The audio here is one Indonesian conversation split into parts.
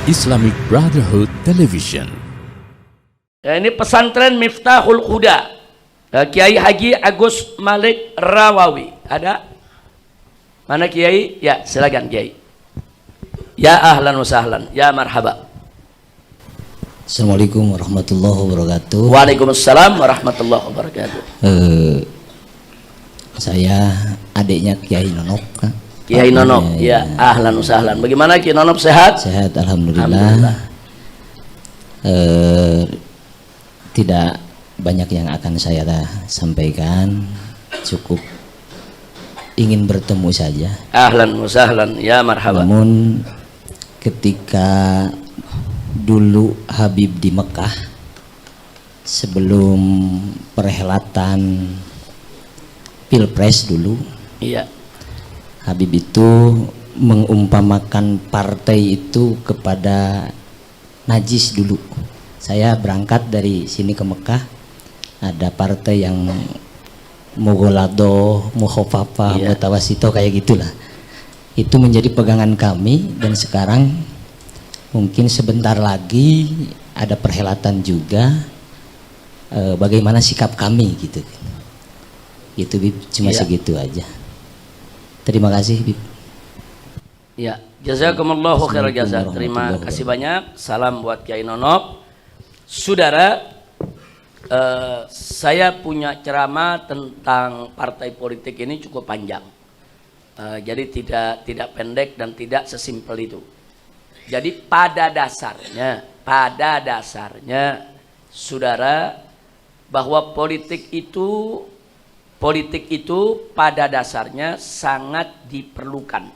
Islamic Brotherhood Television. Ini pesantren Miftahul Huda, Kiai Haji Agus Malik Rawawi. Ada? Mana Kiai? Ya, silakan Kiai. Ya ahlan wa sahlan, ya marhaba. Assalamualaikum warahmatullahi wabarakatuh. Waalaikumsalam warahmatullahi wabarakatuh. Saya adiknya Kiai Nonop. Kiai Nonop, ya ahlan wa sahlan. Bagaimana Kiai Nonop, sehat? Sehat, alhamdulillah. Tidak banyak yang akan saya sampaikan, cukup ingin bertemu saja. Ahlan wa sahlan, ya marhaba. Namun ketika dulu Habib di Mekah, sebelum perhelatan Pilpres dulu, iya, Habib itu mengumpamakan partai itu kepada najis dulu. Saya berangkat dari sini ke Mekah, ada partai yang Mughalado, Mukhafafah, iya, Mutawasito, kayak gitulah. Itu menjadi pegangan kami, dan sekarang mungkin sebentar lagi ada perhelatan juga. Bagaimana sikap kami gitu. Gitu Bib, cuma iya, segitu aja. Terima kasih Bib. Ya, jazakumullahu khairal jazaa. Terima kasih banyak. Salam buat Kiai Nonop. Saudara, saya punya ceramah tentang partai politik ini cukup panjang. Jadi tidak pendek dan tidak sesimpel itu. Jadi pada dasarnya, saudara, bahwa politik itu pada dasarnya sangat diperlukan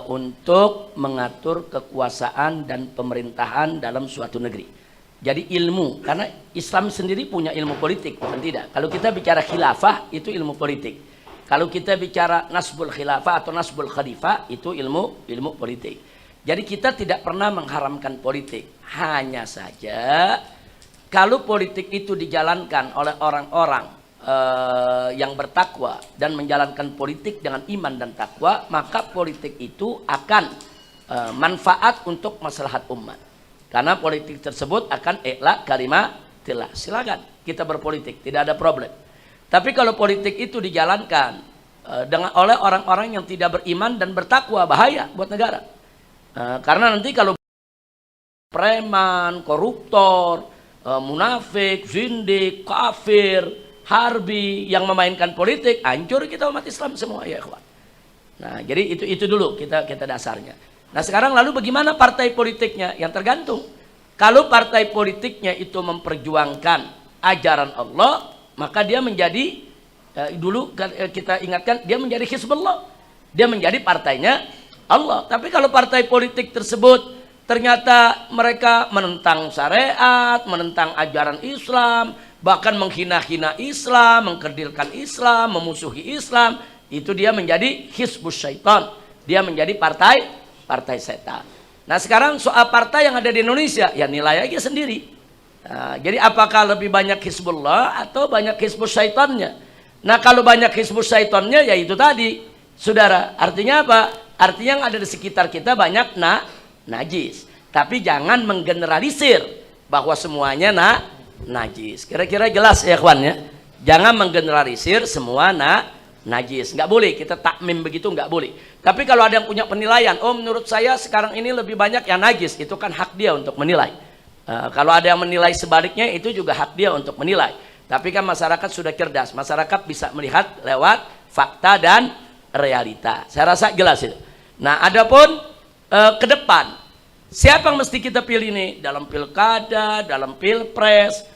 untuk mengatur kekuasaan dan pemerintahan dalam suatu negeri. Jadi ilmu, karena Islam sendiri punya ilmu politik, bukan tidak. Kalau kita bicara khilafah, itu ilmu politik. Kalau kita bicara nasbul khilafah atau nasbul khalifah, itu ilmu politik. Jadi kita tidak pernah mengharamkan politik. Hanya saja kalau politik itu dijalankan oleh orang-orang yang bertakwa dan menjalankan politik dengan iman dan takwa, maka politik itu akan manfaat untuk maslahat umat. Karena politik tersebut akan i'la kalimatillah. Silakan kita berpolitik, tidak ada problem. Tapi kalau politik itu dijalankan oleh orang-orang yang tidak beriman dan bertakwa, bahaya buat negara. Karena nanti kalau preman, koruptor, munafik, zindik, kafir, harbi yang memainkan politik, hancur kita umat Islam semua ya ikhwan. Nah, jadi itu dulu kita dasarnya. Nah, sekarang lalu bagaimana partai politiknya? Yang tergantung. Kalau partai politiknya itu memperjuangkan ajaran Allah, maka dia menjadi dulu kita ingatkan, dia menjadi Hizbullah. Dia menjadi partainya Allah. Tapi kalau partai politik tersebut ternyata mereka menentang syariat, menentang ajaran Islam, bahkan menghina-hina Islam, mengkerdilkan Islam, memusuhi Islam, itu dia menjadi hizbus syaitan. Dia menjadi partai setan. Nah, sekarang soal partai yang ada di Indonesia, ya nilai aja sendiri. Nah, jadi apakah lebih banyak Hizbullah atau banyak hizbus syaitannya? Nah, kalau banyak hizbus syaitannya, ya itu tadi, saudara. Artinya apa? Artinya yang ada di sekitar kita banyak najis. Tapi jangan menggeneralisir bahwa semuanya najis. Kira-kira jelas ya kawan ya. Jangan menggeneralisir semua najis. Nggak boleh kita takmim begitu, nggak boleh. Tapi kalau ada yang punya penilaian, oh menurut saya sekarang ini lebih banyak yang najis, itu kan hak dia untuk menilai. Kalau ada yang menilai sebaliknya, itu juga hak dia untuk menilai. Tapi kan masyarakat sudah cerdas, masyarakat bisa melihat lewat fakta dan realita. Saya rasa jelas itu. Nah, adapun ke depan, siapa yang mesti kita pilih nih dalam pilkada, dalam pilpres?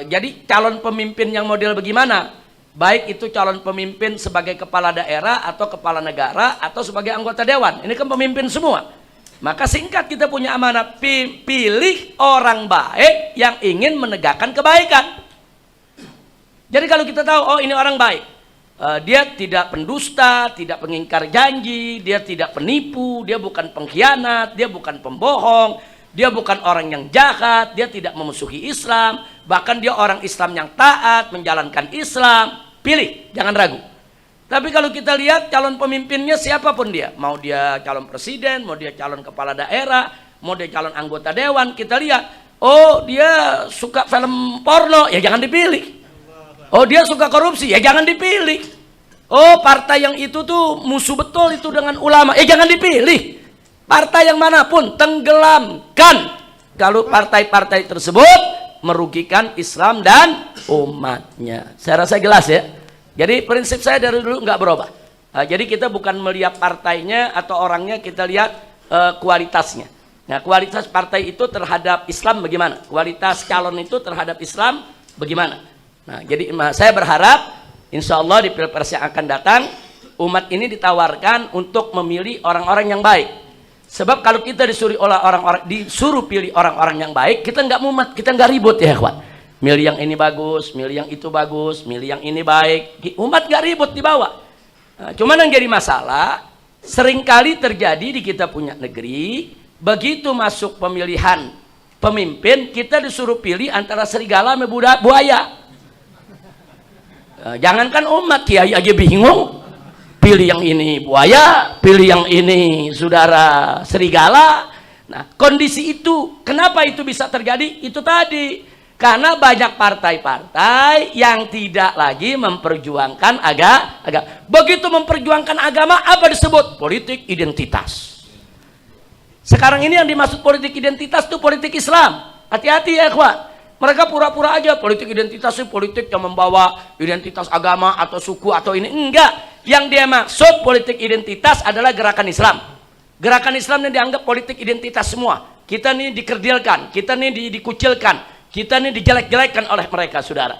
Jadi calon pemimpin yang model bagaimana? Baik itu calon pemimpin sebagai kepala daerah atau kepala negara atau sebagai anggota dewan. Ini kan pemimpin semua. Maka singkat kita punya amanah, pilih orang baik yang ingin menegakkan kebaikan. Jadi kalau kita tahu, oh ini orang baik, dia tidak pendusta, tidak pengingkar janji, dia tidak penipu, dia bukan pengkhianat, dia bukan pembohong, dia bukan orang yang jahat, dia tidak memusuhi Islam, bahkan dia orang Islam yang taat, menjalankan Islam. Pilih, jangan ragu. Tapi kalau kita lihat calon pemimpinnya siapapun dia, mau dia calon presiden, mau dia calon kepala daerah, mau dia calon anggota dewan, kita lihat, oh dia suka film porno, ya jangan dipilih. Oh dia suka korupsi, ya jangan dipilih. Oh partai yang itu tuh musuh betul itu dengan ulama, ya jangan dipilih. Partai yang manapun tenggelamkan kalau partai-partai tersebut merugikan Islam dan umatnya. Saya rasa jelas ya. Jadi prinsip saya dari dulu nggak berubah. Jadi kita bukan melihat partainya atau orangnya, kita lihat kualitasnya. Nah kualitas partai itu terhadap Islam bagaimana? Kualitas calon itu terhadap Islam bagaimana? Nah jadi saya berharap insya Allah di Pilpres yang akan datang umat ini ditawarkan untuk memilih orang-orang yang baik. Sebab kalau kita disuruh pilih orang-orang yang baik, kita nggak mumet, kita nggak ribut ya kawan. Milih yang ini bagus, milih yang itu bagus, milih yang ini baik. Umat nggak ribut di bawah. Nah, cuman yang jadi masalah, seringkali terjadi di kita punya negeri, begitu masuk pemilihan pemimpin, kita disuruh pilih antara serigala sama buaya. Jangankan umat, kiai aja bingung. Pilih yang ini buaya, pilih yang ini saudara serigala. Nah kondisi itu, kenapa itu bisa terjadi? Itu tadi, karena banyak partai-partai yang tidak lagi memperjuangkan agama. Begitu memperjuangkan agama, apa disebut? Politik identitas. Sekarang ini yang dimaksud politik identitas itu politik Islam. Hati-hati ya kawan. Mereka pura-pura aja politik identitas itu politik yang membawa identitas agama atau suku atau ini. Enggak. Yang dia maksud politik identitas adalah gerakan Islam. Gerakan Islam yang dianggap politik identitas semua. Kita nih dikerdilkan, kita nih dikucilkan, kita nih dijelek-jelekkan oleh mereka saudara.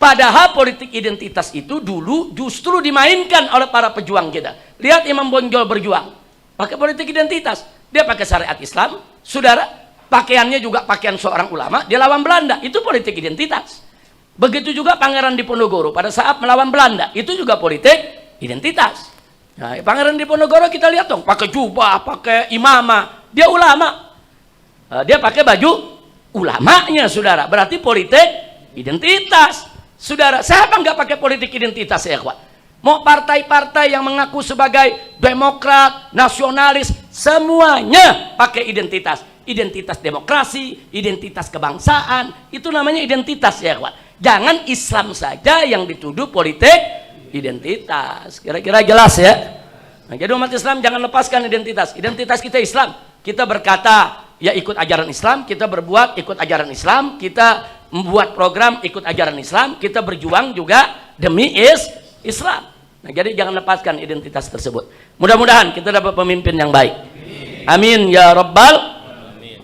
Padahal politik identitas itu dulu justru dimainkan oleh para pejuang kita. Lihat Imam Bonjol berjuang pakai politik identitas. Dia pakai syariat Islam, saudara. Pakaiannya juga pakaian seorang ulama, dia lawan Belanda, itu politik identitas. Begitu juga Pangeran Diponegoro pada saat melawan Belanda, itu juga politik identitas. Nah, Pangeran Diponegoro kita lihat dong, pakai jubah, pakai imamah, dia ulama. Dia pakai baju ulamanya, saudara. Berarti politik identitas. Saudara, siapa nggak pakai politik identitas ya, kawan? Mau partai-partai yang mengaku sebagai demokrat, nasionalis, semuanya pakai identitas. Identitas demokrasi, identitas kebangsaan, itu namanya identitas ya kawan. Jangan Islam saja yang dituduh politik identitas. Kira-kira jelas ya. Nah, jadi umat Islam jangan lepaskan identitas. Identitas kita Islam. Kita berkata ya ikut ajaran Islam, kita berbuat ikut ajaran Islam, kita membuat program ikut ajaran Islam, kita berjuang juga demi Islam. Nah, jadi jangan lepaskan identitas tersebut. Mudah-mudahan kita dapat pemimpin yang baik. Amin ya rabbal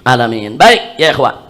alamin. Baik ya ikhwan.